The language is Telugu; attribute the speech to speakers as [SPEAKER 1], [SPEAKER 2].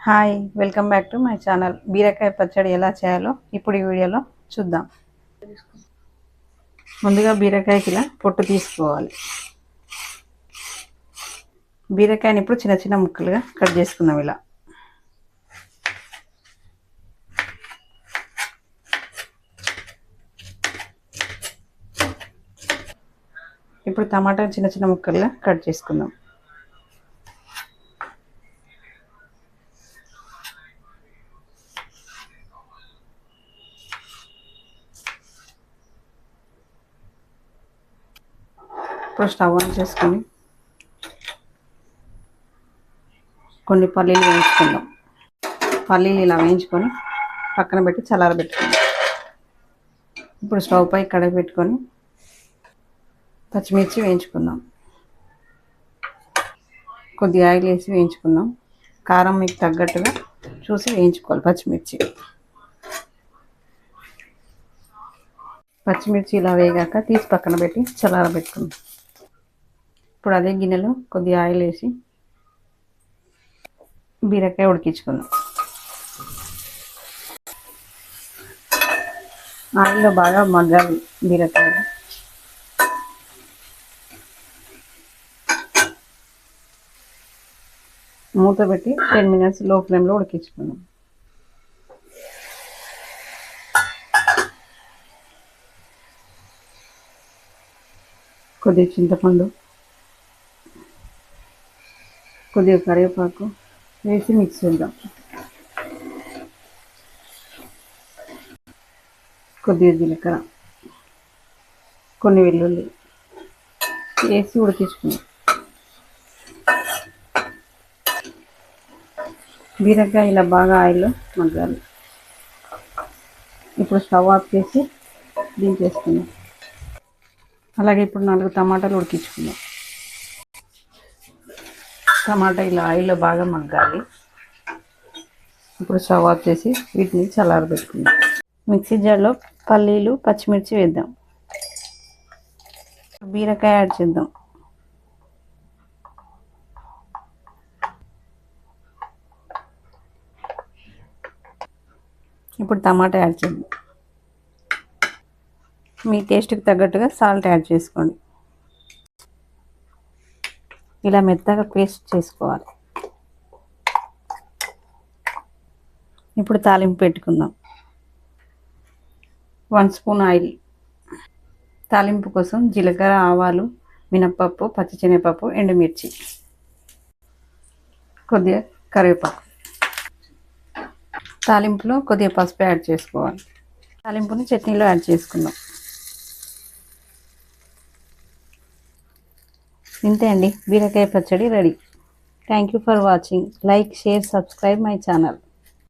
[SPEAKER 1] Hi welcome back to my channel. బీరకాయ పచ్చడి ఎలా చేయాలో ఇప్పుడు ఈ వీడియోలో చూద్దాం. ముందుగా బీరకాయకి ఇలా పొట్టు తీసుకోవాలి. బీరకాయని ఇప్పుడు చిన్న చిన్న ముక్కలుగా కట్ చేసుకుందాం. ఇలా ఇప్పుడు టమాటా చిన్న చిన్న ముక్కలుగా కట్ చేసుకుందాం. ఇప్పుడు స్టవ్ ఆన్ చేసుకొని కొన్ని పల్లీలు వేయించుకుందాం. పల్లీలు ఇలా వేయించుకొని పక్కన పెట్టి చల్లారబెట్టుకుందాం. ఇప్పుడు స్టవ్ పై కడాయి పెట్టుకొని పచ్చిమిర్చి వేయించుకుందాం. కొద్దిగా ఆయిల్ వేసి వేయించుకుందాం. కారం మీకు తగ్గట్టుగా చూసి వేయించుకోవాలి. పచ్చిమిర్చి ఇలా వేగాక తీసి పక్కన పెట్టి చల్లారబెట్టుకుందాం. ఇప్పుడు అదే గిన్నెలో కొద్దిగా ఆయిల్ వేసి బీరకాయ ఉడికించుకుందాం. ఆయిల్లో బాగా మగ్గాలి బీరకాయ. మూత పెట్టి 10 మినిట్స్ లో ఫ్లేమ్లో ఉడికించుకుందాం. కొద్దిగా చింతపండు, కొద్దిగా కరివేపాకు వేసి మిక్స్ చేద్దాం. కొద్దిగా జీలకర్ర, కొన్ని వెల్లుల్లి వేసి ఉడికించుకుందాం. బీరకాయ ఇలా బాగా ఆయిల్లో మగ్గాలి. ఇప్పుడు స్టవ్ ఆఫ్ చేసి దించేసుకుందాం. అలాగే ఇప్పుడు 4 టమాటాలు ఉడికించుకుందాం. టమాటా ఇలా ఆయిల్లో బాగా మగ్గాలి. ఇప్పుడు స్టవ్ ఆఫ్ చేసి వీటిని చల్లారబెట్టుకుందాం. మిక్సీ జార్లో పల్లీలు, పచ్చిమిర్చి వేద్దాం. బీరకాయ యాడ్ చేద్దాం. ఇప్పుడు టమాటా యాడ్ చేద్దాం. మీ టేస్ట్కి తగ్గట్టుగా సాల్ట్ యాడ్ చేసుకోండి. ఇలా మెత్తగా పేస్ట్ చేసుకోవాలి. ఇప్పుడు తాలింపు పెట్టుకుందాం. 1 స్పూన్ ఆయిల్. తాలింపు కోసం జీలకర్ర, ఆవాలు, మినప్పప్పు, పచ్చిశనగపప్పు, ఎండుమిర్చి, కొద్దిగా కరివేపాకు. తాలింపులో కొద్దిగా పసుపు యాడ్ చేసుకోవాలి. తాలింపుని చట్నీలో యాడ్ చేసుకుందాం. ఇంతే అండి, బీరకాయ పచ్చడి ready. Thank you for watching. Like, share, subscribe my channel.